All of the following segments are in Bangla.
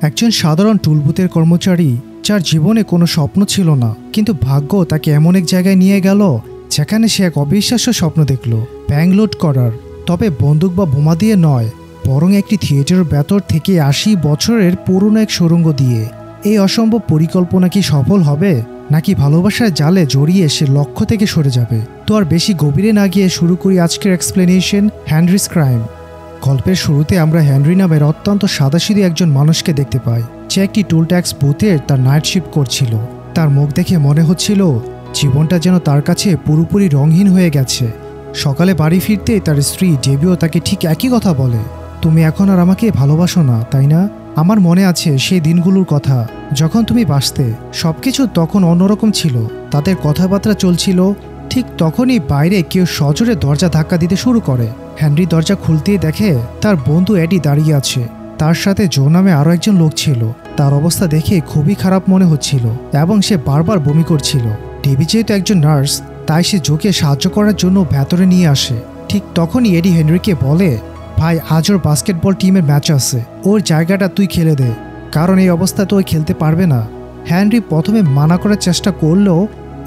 একজন সাধারণ টুলবুথের কর্মচারী যার জীবনে কোনো স্বপ্ন ছিল না, কিন্তু ভাগ্য তাকে এমন এক জায়গায় নিয়ে গেল যেখানে সে এক অবিশ্বাস্য স্বপ্ন দেখল, ব্যাংক লুট করার। তবে বন্দুক বা বোমা দিয়ে নয়, বরং একটি থিয়েটারের ভেতর থেকে ৮০ বছরের পুরনো এক সুড়ঙ্গ দিয়ে। এই অসম্ভব পরিকল্পনা কি সফল হবে, নাকি ভালোবাসার জালে জড়িয়ে সে লক্ষ্য থেকে সরে যাবে? তো আর বেশি গভীরে না গিয়ে শুরু করি আজকের এক্সপ্লেনেশন, হেনরিস ক্রাইম। গল্পের শুরুতে আমরা হেনরি নামের অত্যন্ত সাদাসিধে একজন মানুষকে দেখতে পাই, যে একটি টুল ট্যাক্স বুথের তার নাইট শিফট করছিল। তার মুখ দেখে মনে হচ্ছিল জীবনটা যেন তার কাছে পুরোপুরি রঙহীন হয়ে গেছে। সকালে বাড়ি ফিরতেই তার স্ত্রী ডেবিও তাকে ঠিক একই কথা বলে, তুমি এখন আর আমাকে ভালোবাসো না, তাই না? আমার মনে আছে সেই দিনগুলোর কথা, যখন তুমি বাঁচতে। সবকিছু তখন অন্যরকম ছিল। তাদের কথাবার্তা চলছিল। ঠিক তখনই বাইরে কেউ সজোরে দরজা ধাক্কা দিতে শুরু করে। হেনরি দরজা খুলতেই দেখে তার বন্ধু এডি দাঁড়িয়ে আছে। তার সাথে জো নামে আরও একজন লোক ছিল। তার অবস্থা দেখে খুবই খারাপ মনে হচ্ছিল এবং সে বারবার বমি করছিল। ডেবি যেহেতু একজন নার্স, তাই সে জোকে সাহায্য করার জন্য ভেতরে নিয়ে আসে। ঠিক তখনই এডি হেনরিকে বলে, ভাই, আজ ওর বাস্কেটবল টিমের ম্যাচ আছে, ওর জায়গাটা তুই খেলে দে, কারণ এই অবস্থাতে ওই খেলতে পারবে না। হেনরি প্রথমে মানা করার চেষ্টা করলেও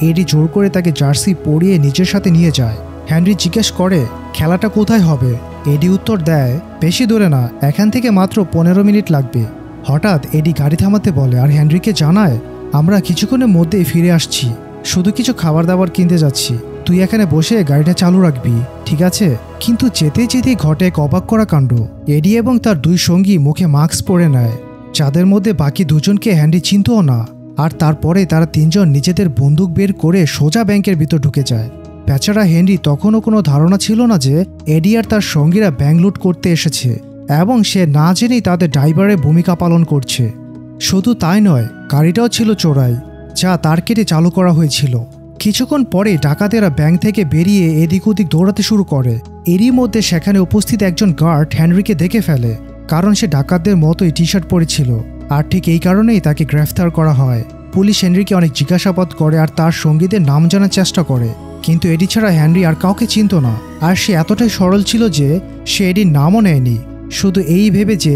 এডি জোর করে তাকে জার্সি পরিয়ে নিজের সাথে নিয়ে যায়। হেনরি জিজ্ঞেস করে, খেলাটা কোথায় হবে? এডি উত্তর দেয়, বেশি দূরে না, এখান থেকে মাত্র 15 মিনিট লাগবে। হঠাৎ এডি গাড়ি থামাতে বলে আর হেনরিকে জানায়, আমরা কিছুক্ষণের মধ্যেই ফিরে আসছি, শুধু কিছু খাবার দাবার কিনতে যাচ্ছি, তুই এখানে বসে গাড়িটা চালু রাখবি, ঠিক আছে? কিন্তু যেতে যেতেই ঘটে এক অবাক করা কাণ্ড। এডি এবং তার দুই সঙ্গী মুখে মাস্ক পরে নেয়, যাদের মধ্যে বাকি দুজনকে হেনরি চিনতও না। আর তারপরে তারা তিনজন নিজেদের বন্দুক বের করে সোজা ব্যাংকের ভিতর ঢুকে যায়। বেচারা হেনরি তখনও কোনো ধারণা ছিল না যে এডি আর তার সঙ্গীরা ব্যাংক লুট করতে এসেছে, এবং সে না জেনেই তাদের ড্রাইভারের ভূমিকা পালন করছে। শুধু তাই নয়, গাড়িটাও ছিল চোরাই, যা তার কেটে চালু করা হয়েছিল। কিছুক্ষণ পরে ডাকাতেরা ব্যাংক থেকে বেরিয়ে এদিক ওদিক দৌড়াতে শুরু করে। এরই মধ্যে সেখানে উপস্থিত একজন গার্ড হেনরিকে দেখে ফেলে, কারণ সে ডাকাতদের মতোই টি শার্ট পরেছিল। আর ঠিক এই কারণেই তাকে গ্রেফতার করা হয়। পুলিশ হেনরিকে অনেক জিজ্ঞাসাবাদ করে আর তার সঙ্গীদের নাম জানার চেষ্টা করে, কিন্তু এডি ছাড়া হেনরি আর কাউকে চিনত না। আর সে এতটাই সরল ছিল যে সে এডির নামও নেয়নি, শুধু এই ভেবে যে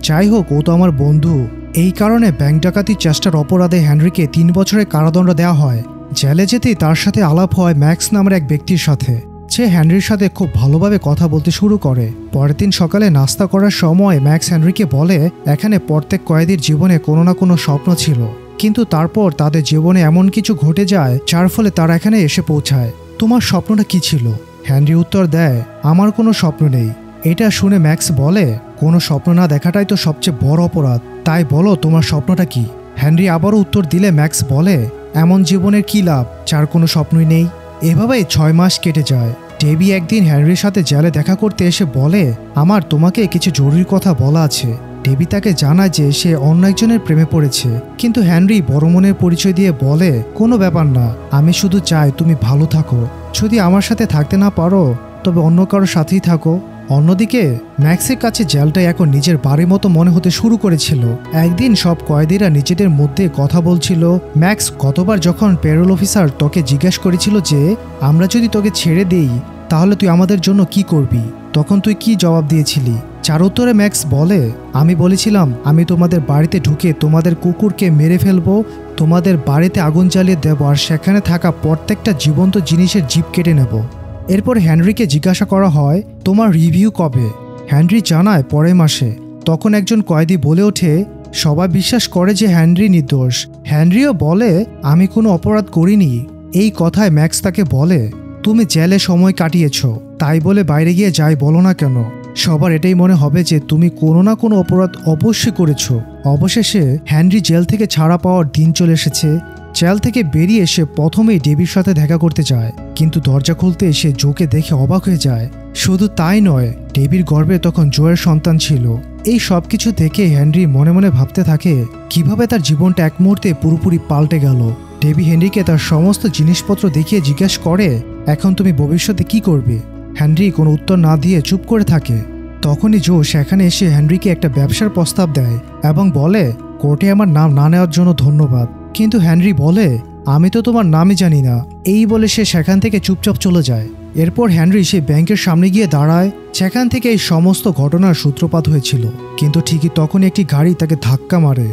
যাই হোক, ও তো আমার বন্ধু। এই কারণে ব্যাংক ডাকাতির চেষ্টার অপরাধে হেনরিকে 3 বছরের কারাদণ্ড দেওয়া হয়। জেলে যেতেই তার সাথে আলাপ হয় ম্যাক্স নামের এক ব্যক্তির সাথে, যে হেনরির সাথে খুব ভালোভাবে কথা বলতে শুরু করে। পরের দিন সকালে নাস্তা করার সময় ম্যাক্স হেনরিকে বলে, এখানে প্রত্যেক কয়েদির জীবনে কোনো না কোনো স্বপ্ন ছিল, কিন্তু তারপর তাদের জীবনে এমন কিছু ঘটে যায় যার ফলে তারা এখানে এসে পৌঁছায়। তোমার স্বপ্নটা কি ছিল? হেনরি উত্তর দেয়, আমার কোনো স্বপ্ন নেই। এটা শুনে ম্যাক্স বলে, কোনো স্বপ্ন না দেখাটাই তো সবচেয়ে বড় অপরাধ, তাই বলো তোমার স্বপ্নটা কি? হেনরি আবারও উত্তর দিলে ম্যাক্স বলে, এমন জীবনের কি লাভ যার কোনো স্বপ্নই নেই। এভাবেই 6 মাস কেটে যায়। ডেবি একদিন হেনরির সাথে জেলে দেখা করতে এসে বলে, আমার তোমাকে কিছু জরুরি কথা বলা আছে। ডেবি তাকে জানায় যে সে অন্য একজনের প্রেমে পড়েছে, কিন্তু হেনরি বড় মনের পরিচয় দিয়ে বলে, কোনো ব্যাপার না, আমি শুধু চাই তুমি ভালো থাকো। যদি আমার সাথে থাকতে না পারো তবে অন্য কারোর সাথেই থাকো। অন্যদিকে ম্যাক্সের কাছে জেলটা এখন নিজের বাড়ির মতো মনে হতে শুরু করেছিল। একদিন সব কয়েদিরা নিজেদের মধ্যে কথা বলছিল। ম্যাক্স, গতবার যখন পেরোল অফিসার তোকে জিজ্ঞেস করেছিল যে আমরা যদি তোকে ছেড়ে দেই তাহলে তুই আমাদের জন্য কি করবি, তখন তুই কি জবাব দিয়েছিলি? যার উত্তরে ম্যাক্স বলে, আমি বলেছিলাম আমি তোমাদের বাড়িতে ঢুকে তোমাদের কুকুরকে মেরে ফেলবো, তোমাদের বাড়িতে আগুন জ্বালিয়ে দেবো, আর সেখানে থাকা প্রত্যেকটা জীবন্ত জিনিসের জিভ কেটে নেব। এরপর হেনরিকে জিজ্ঞাসা করা হয়, তোমার রিভিউ কবে? হেনরি জানায় পরের মাসে। তখন একজন কয়েদি বলে ওঠে, সবাই বিশ্বাস করে যে হেনরি নির্দোষ। হেনরিও বলে, আমি কোনো অপরাধ করিনি। এই কথায় ম্যাক্স তাকে বলে, তুমি জেলে সময় কাটিয়েছ, তাই বলে বাইরে গিয়ে যাই বলো না কেন, সবার এটাই মনে হবে যে তুমি কোনো না কোনো অপরাধ অবশ্যই করেছ। অবশেষে হেনরি জেল থেকে ছাড়া পাওয়ার দিন চলে এসেছে। জেল থেকে বেরিয়ে সে প্রথমেই ডেবির সাথে দেখা করতে যায়, কিন্তু দরজা খুলতে সে জোকে দেখে অবাক হয়ে যায়। শুধু তাই নয়, ডেবির গর্ভে তখন জোয়ের সন্তান ছিল। এই সব কিছু দেখে হেনরি মনে মনে ভাবতে থাকে কিভাবে তার জীবনটা এক মুহূর্তে পুরোপুরি পাল্টে গেল। ডেবি হেনরিকে তার সমস্ত জিনিসপত্র দেখিয়ে জিজ্ঞেস করে, এখন তুমি ভবিষ্যতে কি করবে? হেনরি কোনো উত্তর না দিয়ে চুপ করে থাকে। তখনই জো সেখানে এসে হেনরিকে একটা ব্যবসার প্রস্তাব দেয় এবং বলে, কোর্টে আমার নাম না নেওয়ার জন্য ধন্যবাদ। কিন্তু হেনরি বলে, আমি তো তোমার নামই জানি না। এই বলে সে সেখান থেকে চুপচাপ চলে যায়। এরপর হেনরি সেই ব্যাংকের সামনে গিয়ে দাঁড়ায়, যেখান থেকে এই সমস্ত ঘটনার সূত্রপাত হয়েছিল। কিন্তু ঠিকই তখনই একটি গাড়ি তাকে ধাক্কা মারে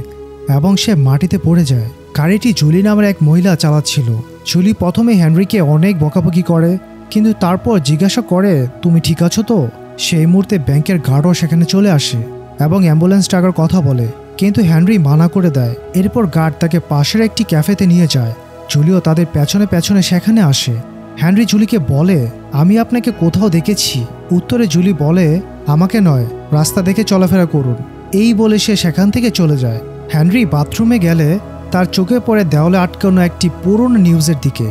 এবং সে মাটিতে পড়ে যায়। গাড়িটি জুলি নামের এক মহিলা চালাচ্ছিল। জুলি প্রথমে হেনরিকে অনেক বকাবকি করে, কিন্তু তারপর জিজ্ঞাসা করে, তুমি ঠিক আছো তো? সেই মুহূর্তে ব্যাংকের গার্ডও সেখানে চলে আসে এবং অ্যাম্বুলেন্স ডাকার কথা বলে, কিন্তু হেনরি মানা করে দেয়। এরপর গার্ড তাকে পাশের একটি ক্যাফেতে নিয়ে যায়। জুলিও তাদের পেছনে পেছনে সেখানে আসে। হেনরি জুলিকে বলে, আমি আপনাকে কোথাও দেখেছি। উত্তরে জুলি বলে, আমাকে নয়, রাস্তা দেখে চলাফেরা করুন। এই বলে সে সেখান থেকে চলে যায়। হেনরি বাথরুমে গেলে তার চোখে পড়ে দেওয়ালে আটকানো একটি পুরনো নিউজের দিকে।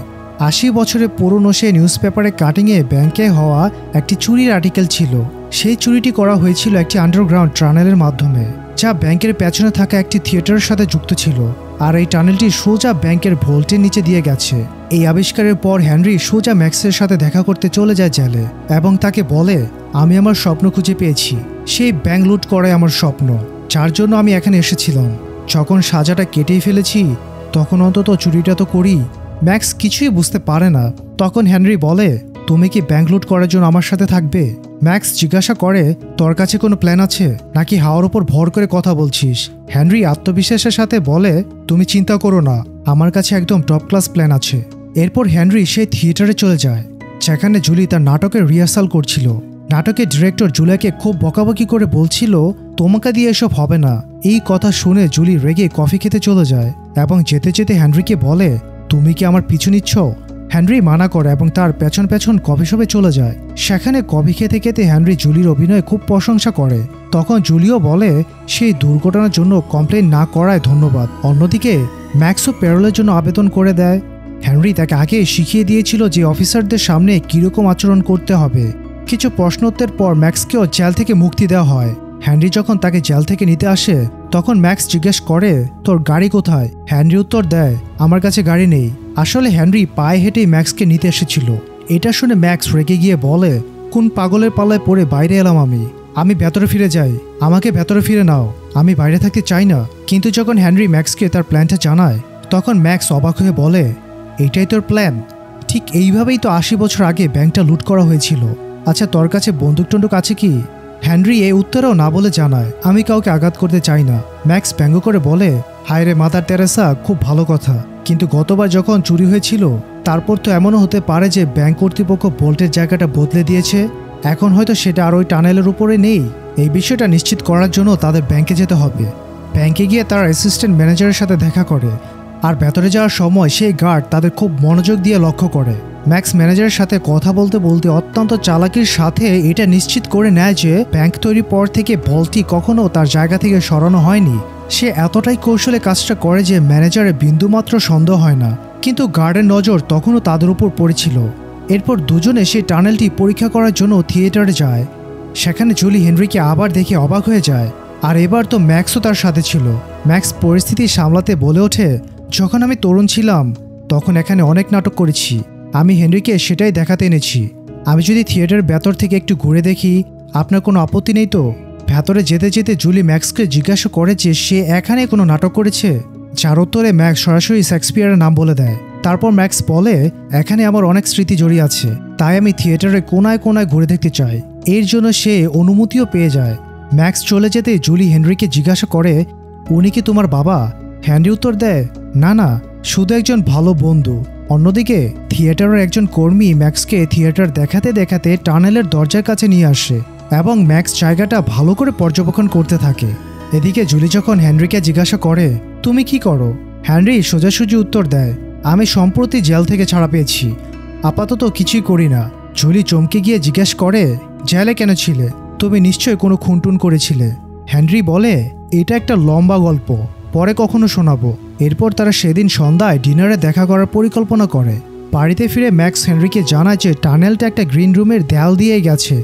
৮০ বছরের পুরনো সেই নিউজ পেপারে কাটিংয়ে ব্যাংকে হওয়া একটি চুরির আর্টিকেল ছিল। সেই চুরিটি করা হয়েছিল একটি আন্ডারগ্রাউন্ড টানেলের মাধ্যমে, যা ব্যাংকের পেছনে থাকা একটি থিয়েটারের সাথে যুক্ত ছিল। আর এই টানেলটি সোজা ব্যাংকের ভোল্টের নিচে দিয়ে গেছে। এই আবিষ্কারের পর হেনরি সোজা ম্যাক্সের সাথে দেখা করতে চলে যায় জেলে এবং তাকে বলে, আমি আমার স্বপ্ন খুঁজে পেয়েছি। সেই ব্যাংক লুট করাই আমার স্বপ্ন, যার জন্য আমি এখানে এসেছিলাম। যখন সাজাটা কেটেই ফেলেছি, তখন অন্তত চুরিটা তো করি। ম্যাক্স কিছুই বুঝতে পারে না। তখন হেনরি বলে, তুমি কি ব্যাংক লুট করার জন্য আমার সাথে থাকবে? ম্যাক্স জিজ্ঞাসা করে, তোর কাছে কোনো প্ল্যান আছে নাকি হাওয়ার উপর ভর করে কথা বলছিস? হেনরি আত্মবিশ্বাসের সাথে বলে, তুমি চিন্তা করো না, আমার কাছে একদম টপ ক্লাস প্ল্যান আছে। এরপর হেনরি সেই থিয়েটারে চলে যায়, যেখানে জুলি তার নাটকের রিহার্সাল করছিল। নাটকের ডিরেক্টর জুলিয়াকে খুব বকাবকি করে বলছিল, তোমাকে দিয়ে এসব হবে না। এই কথা শুনে জুলি রেগে কফি খেতে চলে যায় এবং যেতে যেতে হেনরিকে বলে, তুমি কি আমার পিছু নিচ্ছ? হেনরি মানা করে এবং তার পেছন পেছন কফি শপে চলে যায়। সেখানে কফি খেতে খেতে হেনরি জুলির অভিনয়ে খুব প্রশংসা করে। তখন জুলিও বলে, সেই দুর্ঘটনার জন্য কমপ্লেন না করায় ধন্যবাদ। অন্যদিকে ম্যাক্সও প্যারোলের জন্য আবেদন করে দেয়। হেনরি তাকে আগে শিখিয়ে দিয়েছিল যে অফিসারদের সামনে কীরকম আচরণ করতে হবে। কিছু প্রশ্নোত্তরের পর ম্যাক্সকেও জেল থেকে মুক্তি দেওয়া হয়। হেনরি যখন তাকে জেল থেকে নিতে আসে, তখন ম্যাক্স জিজ্ঞেস করে, তোর গাড়ি কোথায়? হেনরি উত্তর দেয়, আমার কাছে গাড়ি নেই। আসলে হেনরি পায়ে হেঁটেই ম্যাক্সকে নিতে এসেছিল। এটা শুনে ম্যাক্স রেগে গিয়ে বলে, কোন পাগলের পাল্লায় পড়ে বাইরে এলাম আমি ভেতরে ফিরে যাই, আমাকে ভেতরে ফিরে নাও, আমি বাইরে থাকতে চাই না। কিন্তু যখন হেনরি ম্যাক্সকে তার প্ল্যানটা জানায়, তখন ম্যাক্স অবাক হয়ে বলে, এইটাই তোর প্ল্যান? ঠিক এইভাবেই তো ৮০ বছর আগে ব্যাংকটা লুট করা হয়েছিল। আচ্ছা, তোর কাছে বন্দুক টন্দুক আছে কি? হেনরি এই উত্তরেও না বলে জানায়, আমি কাউকে আঘাত করতে চাই না। ম্যাক্স ব্যঙ্গ করে বলে, হায় রে মাদার তেরেসা, খুব ভালো কথা, কিন্তু গতবার যখন চুরি হয়েছিল তারপর তো এমনও হতে পারে যে ব্যাংক কর্তৃপক্ষ বোল্টের জায়গাটা বদলে দিয়েছে। এখন হয়তো সেটা আর ওই টানেলের উপরে নেই। এই বিষয়টা নিশ্চিত করার জন্য তাদের ব্যাংকে যেতে হবে। ব্যাংকে গিয়ে তারা অ্যাসিস্ট্যান্ট ম্যানেজারের সাথে দেখা করে, আর ভেতরে যাওয়ার সময় সেই গার্ড তাদের খুব মনোযোগ দিয়ে লক্ষ্য করে। ম্যাক্স ম্যানেজারের সাথে কথা বলতে বলতে অত্যন্ত চালাকির সাথে এটা নিশ্চিত করে নেয় যে ব্যাংক তৈরির পর থেকে ভল্টটি কখনো তার জায়গা থেকে সরানো হয়নি। সে এতটাই কৌশলে কাজটা করে যে ম্যানেজারের বিন্দুমাত্র সন্দেহ হয় না। কিন্তু গার্ডের নজর তখনও তাদের উপর পড়েছিল। এরপর দুজনে সেই টানেলটি পরীক্ষা করার জন্য থিয়েটারে যায়। সেখানে জুলি হেনরিকে আবার দেখে অবাক হয়ে যায়, আর এবার তো ম্যাক্সও তার সাথে ছিল। ম্যাক্স পরিস্থিতি সামলাতে বলে ওঠে, যখন আমি তরুণ ছিলাম তখন এখানে অনেক নাটক করেছি, আমি হেনরিকে সেটাই দেখাতে এনেছি। আমি যদি থিয়েটারের ভেতর থেকে একটু ঘুরে দেখি, আপনার কোনো আপত্তি নেই তো? ভেতরে যেতে যেতে জুলি ম্যাক্সকে জিজ্ঞাসা করে যে সে এখানে কোনো নাটক করেছে, যার উত্তরে ম্যাক্স সরাসরি শেক্সপিয়ারের নাম বলে দেয়। তারপর ম্যাক্স বলে, এখানে আমার অনেক স্মৃতি জড়িয়ে আছে, তাই আমি থিয়েটারের কোনায় কোনায় ঘুরে দেখতে চাই। এর জন্য সে অনুমতিও পেয়ে যায়। ম্যাক্স চলে যেতে জুলি হেনরিকে জিজ্ঞাসা করে, উনি কি তোমার বাবা? হেনরি উত্তর দেয়, না না, শুধু একজন ভালো বন্ধু। অন্যদিকে থিয়েটারের একজন কর্মী ম্যাক্সকে থিয়েটার দেখাতে দেখাতে টানেলের দরজার কাছে নিয়ে আসে এবং ম্যাক্স জায়গাটা ভালো করে পর্যবেক্ষণ করতে থাকে। এদিকে জুলি যখন হেনরিকে জিজ্ঞাসা করে, তুমি কি করো? হেনরি সোজাসুজি উত্তর দেয়, আমি সম্প্রতি জেল থেকে ছাড়া পেয়েছি, আপাতত কিছুই করি না। জুলি চমকে গিয়ে জিজ্ঞেস করে, জেলে কেন ছিলে? তুমি নিশ্চয়ই কোনো খুনটুন করেছিলে। হেনরি বলে, এটা একটা লম্বা গল্প, পরে কখনো শোনাবো। এরপর তারা সেদিন সন্ধ্যায় ডিনারে দেখা করার পরিকল্পনা করে। বাড়িতে ফিরে ম্যাক্স হেনরিকে জানায় যে টানেলটা একটা গ্রিন রুমের দেয়াল দিয়ে গেছে,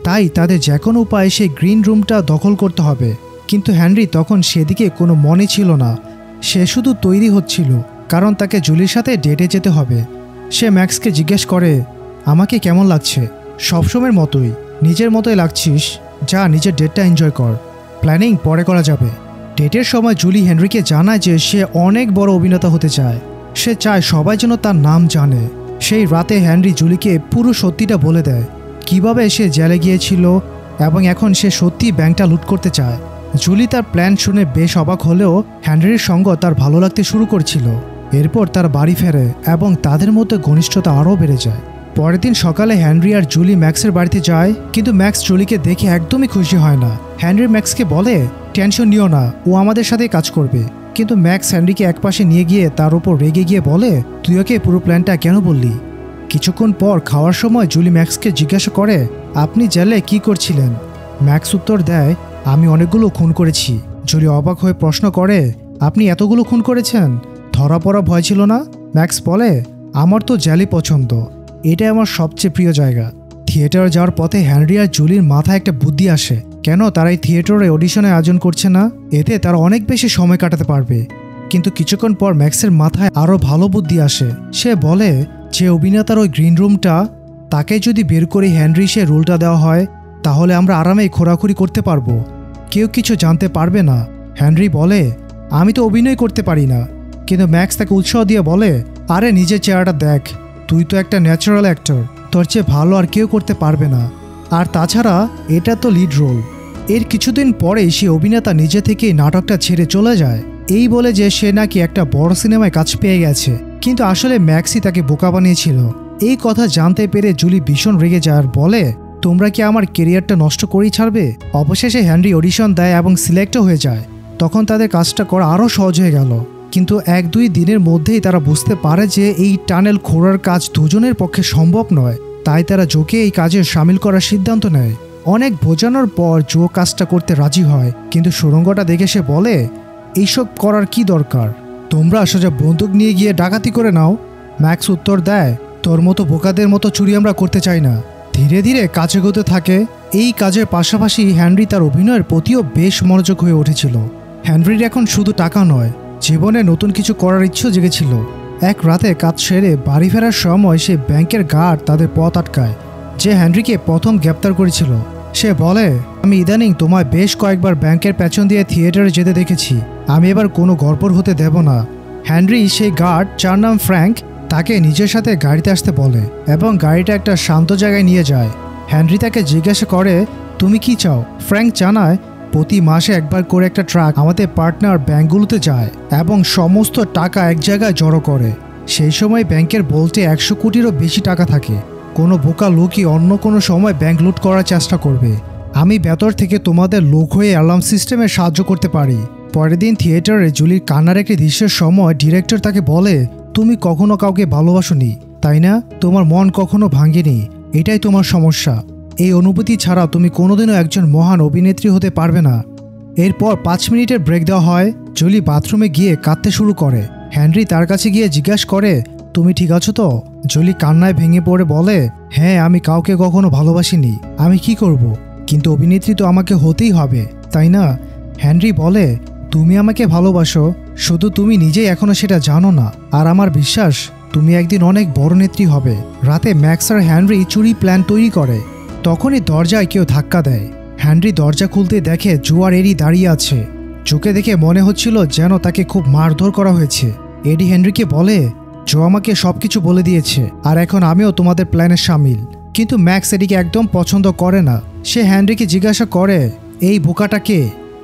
তাই তাদের যে কোনো উপায়ে সেই গ্রিন রুমটা দখল করতে হবে। কিন্তু হেনরি তখন সেদিকে কোনো মনে ছিল না, সে শুধু তৈরি হচ্ছিল, কারণ তাকে জুলির সাথে ডেটে যেতে হবে। সে ম্যাক্সকে জিজ্ঞেস করে, আমাকে কেমন লাগছে? সবসময়ের মতোই, নিজের মতোই লাগছিস, যা নিজের ডেটটা এনজয় কর, প্ল্যানিং পরে করা যাবে। ডেটের সময় জুলি হেনরিকে জানায় যে সে অনেক বড় অভিনেতা হতে চায়। সে চায় সবাই যেন তার নাম জানে। সেই রাতে হেনরি জুলিকে পুরো সত্যিটা বলে দেয়, কিভাবে সে জেলে গিয়েছিল এবং এখন সে সত্যি ব্যাংকটা লুট করতে চায়। জুলি তার প্ল্যান শুনে বেশ অবাক হলেও হেনরির সঙ্গ তার ভালো লাগতে শুরু করছিল। এরপর তার বাড়ি ফেরে এবং তাদের মধ্যে ঘনিষ্ঠতা আরও বেড়ে যায়। পরের দিন সকালে হেনরি আর জুলি ম্যাক্সের বাড়িতে যায়, কিন্তু ম্যাক্স জুলিকে দেখে একদমই খুশি হয় না। হেনরি ম্যাক্সকে বলে, টেনশন নিও না, ও আমাদের সাথে কাজ করবে। কিন্তু ম্যাক্স হেনরিকে একপাশে নিয়ে গিয়ে তার উপর রেগে গিয়ে বলে, তুই ওকে পুরো প্ল্যানটা কেন বললি? কিছুক্ষণ পর খাওয়ার সময় জুলি ম্যাক্সকে জিজ্ঞাসা করে, আপনি জেলে কি করছিলেন? ম্যাক্স উত্তর দেয়, আমি অনেকগুলো খুন করেছি। জুলি অবাক হয়ে প্রশ্ন করে, আপনি এতগুলো খুন করেছেন? ধরা পড়া ভয় ছিল না? ম্যাক্স বলে, আমার তো জেলই পছন্দ, এটাই আমার সবচেয়ে প্রিয় জায়গা। থিয়েটারে যাওয়ার পথে হেনরি আর জুলির মাথায় একটা বুদ্ধি আসে, কেন তারা এই থিয়েটারে অডিশনে আয়োজন করছে না? এতে তারা অনেক বেশি সময় কাটাতে পারবে। কিন্তু কিছুক্ষণ পর ম্যাক্সের মাথায় আরও ভালো বুদ্ধি আসে। সে বলে, যে অভিনেতার ওই গ্রিন রুমটা, তাকে যদি বের করে হেনরি সে রোলটা দেওয়া হয়, তাহলে আমরা আরামেই ঘোরাঘুরি করতে পারবো, কেউ কিছু জানতে পারবে না। হেনরি বলে, আমি তো অভিনয় করতে পারি না। কিন্তু ম্যাক্স তাকে উৎসাহ দিয়ে বলে, আরে নিজের চেহারাটা দেখ, তুই তো একটা ন্যাচারাল অ্যাক্টর, তোর চেয়ে ভালো আর কেউ করতে পারবে না। আর তাছাড়া এটা তো লিড রোল। এর কিছুদিন পরেই সে অভিনেতা নিজে থেকেই নাটকটা ছেড়ে চলে যায়, এই বলে যে সে নাকি একটা বড় সিনেমায় কাজ পেয়ে গেছে। কিন্তু আসলে ম্যাক্সই তাকে বোকা বানিয়েছিল। এই কথা জানতে পেরে জুলি ভীষণ রেগে যায় আর বলে, তোমরা কি আমার কেরিয়ারটা নষ্ট করেই ছাড়বে? অবশেষে হেনরি অডিশন দেয় এবং সিলেক্টও হয়ে যায়। তখন তাদের কাজটা করা আরও সহজ হয়ে গেল। কিন্তু 1-2 দিনের মধ্যেই তারা বুঝতে পারে যে এই টানেল খোঁড়ার কাজ দুজনের পক্ষে সম্ভব নয়। তাই তারা জোকে এই কাজে সামিল করার সিদ্ধান্ত নেয়। অনেক বোঝানোর পর জো কাজটা করতে রাজি হয়, কিন্তু সুড়ঙ্গটা দেখে সে বলে, এইসব করার কি দরকার? তোমরা সোজা বন্দুক নিয়ে গিয়ে ডাকাতি করে নাও। ম্যাক্স উত্তর দেয়, তোর মতো বোকাদের মতো চুরি আমরা করতে চাই না। ধীরে ধীরে কাজ এগোতে থাকে। এই কাজের পাশাপাশি হেনরি তার অভিনয়ের প্রতিও বেশ মনোযোগ হয়ে উঠেছিল। হেনরির এখন শুধু টাকা নয়, জীবনে নতুন কিছু করার ইচ্ছেও জেগেছিল। এক রাতে কাজ সেরে বাড়ি ফেরার সময় সে ব্যাংকের গার্ড তাদের পথ আটকায়, যে হেনরিকে প্রথম গ্রেপ্তার করেছিল। সে বলে, আমি ইদানিং তোমায় বেশ কয়েকবার ব্যাংকের পেছন দিয়ে থিয়েটারে যেতে দেখেছি, আমি এবার কোনো গড়বড় হতে দেব না। হেনরি সেই গার্ড, যার নাম ফ্র্যাঙ্ক, তাকে নিজের সাথে গাড়িতে আসতে বলে এবং গাড়িটা একটা শান্ত জায়গায় নিয়ে যায়। হেনরি তাকে জিজ্ঞাসা করে, তুমি কি চাও? ফ্র্যাঙ্ক জানায়, প্রতি মাসে একবার করে একটা ট্রাক আমাদের পার্টনার ব্যাংকগুলোতে যায় এবং সমস্ত টাকা এক জায়গায় জড়ো করে। সেই সময় ব্যাংকের বলতে 100 কোটিরও বেশি টাকা থাকে। কোনো বোকা লোকই অন্য কোনো সময় ব্যাংক লুট করার চেষ্টা করবে। আমি ভেতর থেকে তোমাদের লোক হয়ে অ্যালার্ম সিস্টেমে সাহায্য করতে পারি। পরের দিন থিয়েটারে জুলির কান্নার একটি দৃশ্যের সময় ডিরেক্টর তাকে বলে, তুমি কখনো কাউকে ভালোবাসোনি, তাই না? তোমার মন কখনো ভাঙেনি, এটাই তোমার সমস্যা। এই অনুভূতি ছাড়া তুমি কোনোদিনও একজন মহান অভিনেত্রী হতে পারবে না। এরপর 5 মিনিটের ব্রেক দেওয়া হয়। জুলি বাথরুমে গিয়ে কাঁদতে শুরু করে। হেনরি তার কাছে গিয়ে জিজ্ঞাসা করে, তুমি ঠিক আছো তো? জুলি কান্নায় ভেঙে পড়ে বলে, হ্যাঁ, আমি কাউকে কখনো ভালোবাসিনি, আমি কি করব? কিন্তু অভিনেত্রী তো আমাকে হতেই হবে, তাই না? হেনরি বলে, তুমি আমাকে ভালোবাসো, শুধু তুমি নিজেই এখনো সেটা জানো না। আর আমার বিশ্বাস তুমি একদিন অনেক বড় নেত্রী হবে। রাতে ম্যাক্স আর হেনরি চুরি প্ল্যান তৈরি করে। তখনই দরজায় কেউ ধাক্কা দেয়। হেনরি দরজা খুলতে দেখে জো আর এডি দাঁড়িয়ে আছে। জোকে দেখে মনে হচ্ছিল যেন তাকে খুব মারধর করা হয়েছে। এডি হেনরিকে বলে, জো আমাকে সবকিছু বলে দিয়েছে আর এখন আমিও তোমাদের প্ল্যানে সামিল। কিন্তু ম্যাক্স এডিকে একদম পছন্দ করে না। সে হেনরিকে জিজ্ঞাসা করে, এই বোকাটা কে?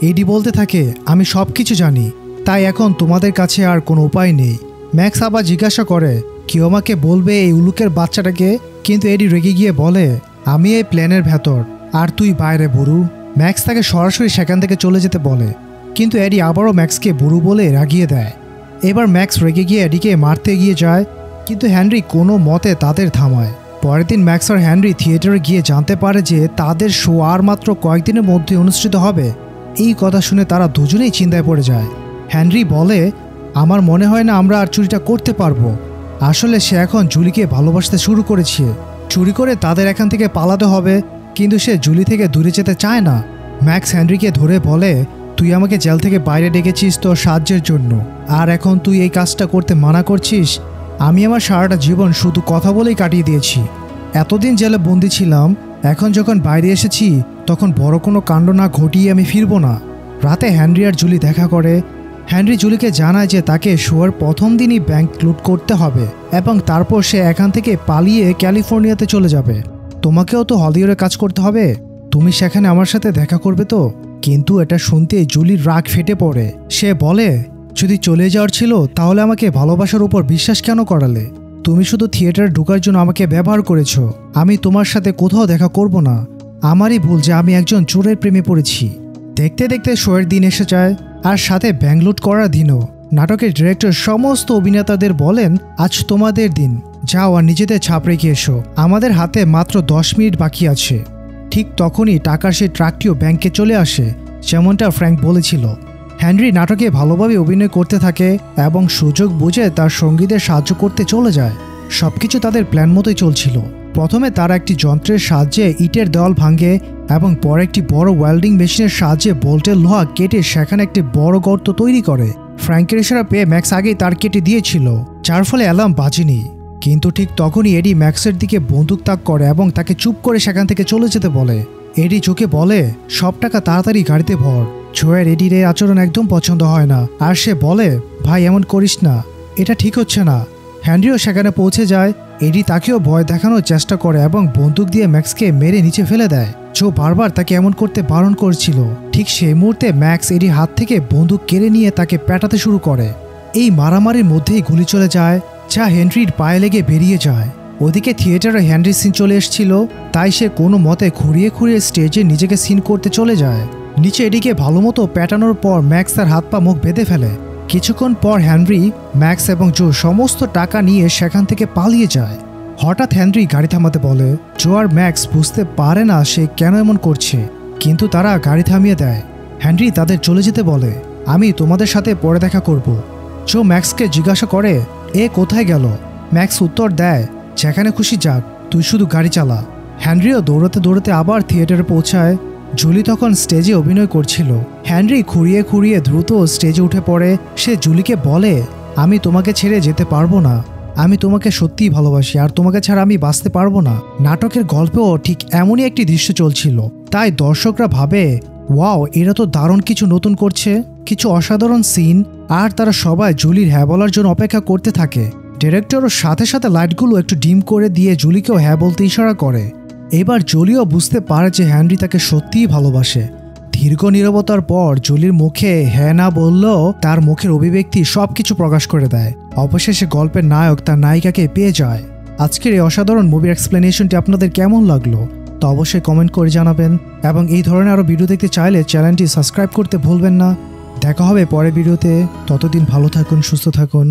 এডি বলতে থাকে, আমি সব কিছু জানি, তাই এখন তোমাদের কাছে আর কোনো উপায় নেই। ম্যাক্স আবার জিজ্ঞাসা করে, কেউ আমাকে বলবে এই উলুকের বাচ্চাটাকে? কিন্তু এডি রেগে গিয়ে বলে, আমি এই প্ল্যানের ভেতর আর তুই বাইরে, বুড়ু। ম্যাক্স তাকে সরাসরি সেখান থেকে চলে যেতে বলে, কিন্তু এডি আবারও ম্যাক্সকে বুড়ু বলে রাগিয়ে দেয়। এবার ম্যাক্স রেগে গিয়ে এডিকে মারতে গিয়ে যায়, কিন্তু হেনরি কোনো মতে তাদের থামায়। পরের দিন ম্যাক্স আর হেনরি থিয়েটারে গিয়ে জানতে পারে যে তাদের শো আর মাত্র কয়েকদিনের মধ্যে অনুষ্ঠিত হবে। এই কথা শুনে তারা দুজনেই চিন্তায় পড়ে যায়। হেনরি বলে, আমার মনে হয় না আমরা আর চুরিটা করতে পারবো। আসলে সে এখন জুলিকে ভালোবাসতে শুরু করেছে। চুরি করে তাদের এখান থেকে পালাতে হবে, কিন্তু সে জুলি থেকে দূরে যেতে চায় না। ম্যাক্স হেনরিকে ধরে বলে, তুই আমাকে জেল থেকে বাইরে ডেকেছিস তোর সাহায্যের জন্য, আর এখন তুই এই কাজটা করতে মানা করছিস? আমি আমার সারাটা জীবন শুধু কথা বলেই কাটিয়ে দিয়েছি। এতদিন জেলে বন্দি ছিলাম, এখন যখন বাইরে এসেছি তখন বড় কোনো কাণ্ড না ঘটিয়ে আমি ফিরবো না। রাতে হেনরি আর জুলি দেখা করে। হেনরি জুলিকে জানায় যে তাকে শোয়ের প্রথম দিনই ব্যাংক লুট করতে হবে এবং তারপর সে এখান থেকে পালিয়ে ক্যালিফোর্নিয়াতে চলে যাবে। তোমাকেও তো হলিউডে কাজ করতে হবে, তুমি সেখানে আমার সাথে দেখা করবে তো? কিন্তু এটা শুনতে জুলির রাগ ফেটে পড়ে। সে বলে, যদি চলে যাওয়ার ছিল তাহলে আমাকে ভালোবাসার উপর বিশ্বাস কেন করালে? তুমি শুধু থিয়েটারে ঢোকার জন্য আমাকে ব্যবহার করেছো। আমি তোমার সাথে কোথাও দেখা করব না। আমারই ভুল যে আমি একজন চোরের প্রেমে পড়েছি। দেখতে দেখতে শোয়ের দিন এসে যায়, আর সাথে ব্যাংক লুট করার দিনও। নাটকের ডিরেক্টর সমস্ত অভিনেতাদের বলেন, আজ তোমাদের দিন, যাও আর নিজেদের ছাপ রেখে এসো, আমাদের হাতে মাত্র 10 মিনিট বাকি আছে। ঠিক তখনই টাকার সেই ট্রাকটিও ব্যাংকে চলে আসে, যেমনটা ফ্র্যাঙ্ক বলেছিল। হেনরি নাটকে ভালোভাবে অভিনয় করতে থাকে এবং সুযোগ বুঝে তার সঙ্গীদের সাহায্য করতে চলে যায়। সবকিছু তাদের প্ল্যান মতোই চলছিল। প্রথমে তারা একটি যন্ত্রের সাহায্যে ইটের দেওয়াল ভাঙে এবং পরে একটি বড় ওয়েল্ডিং মেশিনের সাহায্যে বোল্টের লোহা কেটে সেখানে একটি বড় গর্ত তৈরি করে। ফ্র্যাঙ্কের ইশারা পেয়ে ম্যাক্স আগেই তার কেটে দিয়েছিল, যার ফলে অ্যালার্ম বাজেনি। কিন্তু ঠিক তখনই এডি ম্যাক্সের দিকে বন্দুক তাক করে এবং তাকে চুপ করে সেখান থেকে চলে যেতে বলে। এডি চোখে বলে, সব টাকা তাড়াতাড়ি গাড়িতে ভর। জোয়ের এডির এই আচরণ একদম পছন্দ হয় না, আর সে বলে, ভাই এমন করিস না, এটা ঠিক হচ্ছে না। হেনরিও সেখানে পৌঁছে যায়। এডি তাকেও ভয় দেখানোর চেষ্টা করে এবং বন্দুক দিয়ে ম্যাক্সকে মেরে নিচে ফেলে দেয়। জো বারবার তাকে এমন করতে বারণ করছিল। ঠিক সেই মুহূর্তে ম্যাক্স এডির হাত থেকে বন্দুক কেড়ে নিয়ে তাকে পেটাতে শুরু করে। এই মারামারির মধ্যেই গুলি চলে যায়, যা হেনরির পায়ে লেগে বেরিয়ে যায়। ওদিকে থিয়েটারে হেনরির সিন চলে এসেছিল, তাই সে কোনো মতে খুঁড়িয়ে খুঁড়িয়ে স্টেজে নিজেকে সিন করতে চলে যায়। নিচে এডিকে ভালো মতো পেটানোর পর ম্যাক্স তার হাত পা মুখ বেঁধে ফেলে। কিছুক্ষণ পর হেনরি, ম্যাক্স এবং জো সমস্ত টাকা নিয়ে সেখান থেকে পালিয়ে যায়। হঠাৎ হেনরি গাড়ি থামাতে বলে। জো আর ম্যাক্স বুঝতে পারে না সে কেন এমন করছে, কিন্তু তারা গাড়ি থামিয়ে দেয়। হেনরি তাদের চলে যেতে বলে, আমি তোমাদের সাথে পরে দেখা করব। জো ম্যাক্সকে জিজ্ঞাসা করে, এ কোথায় গেল? ম্যাক্স উত্তর দেয়, যেখানে খুশি যাক, তুই শুধু গাড়ি চালা। হেনরিও দৌড়াতে দৌড়াতে আবার থিয়েটারে পৌঁছায়। জুলি তখন স্টেজে অভিনয় করছিল। হেনরি খুঁড়িয়ে খুঁড়িয়ে দ্রুত স্টেজে উঠে পড়ে। সে জুলিকে বলে, আমি তোমাকে ছেড়ে যেতে পারবো না, আমি তোমাকে সত্যিই ভালোবাসি, আর তোমাকে ছাড়া আমি বাঁচতে পারবো না। নাটকের গল্পেও ঠিক এমনই একটি দৃশ্য চলছিল, তাই দর্শকরা ভাবে, ওয়াও, এরা তো দারুণ কিছু নতুন করছে, কিছু অসাধারণ সিন। আর তারা সবাই জুলির হ্যাঁ বলার জন্য অপেক্ষা করতে থাকে। ডিরেক্টরও সাথে সাথে লাইটগুলো একটু ডিম করে দিয়ে জুলিকেও হ্যাঁ বলতে ইশারা করে। এবার জুলিও বুঝতে পারে যে হেনরি তাকে সত্যিই ভালোবাসে। দীর্ঘ নীরবতার পর জুলির মুখে হ্যাঁ না বললেও তার মুখের অভিব্যক্তি সবকিছু প্রকাশ করে দেয়। অবশেষে গল্পের নায়ক তার নায়িকাকে পেয়ে যায়। আজকের এই অসাধারণ মুভির এক্সপ্লেনেশনটি আপনাদের কেমন লাগলো তা অবশ্যই কমেন্ট করে জানাবেন, এবং এই ধরনের আরও ভিডিও দেখতে চাইলে চ্যানেলটি সাবস্ক্রাইব করতে ভুলবেন না। দেখা হবে পরের ভিডিওতে, ততদিন ভালো থাকুন, সুস্থ থাকুন।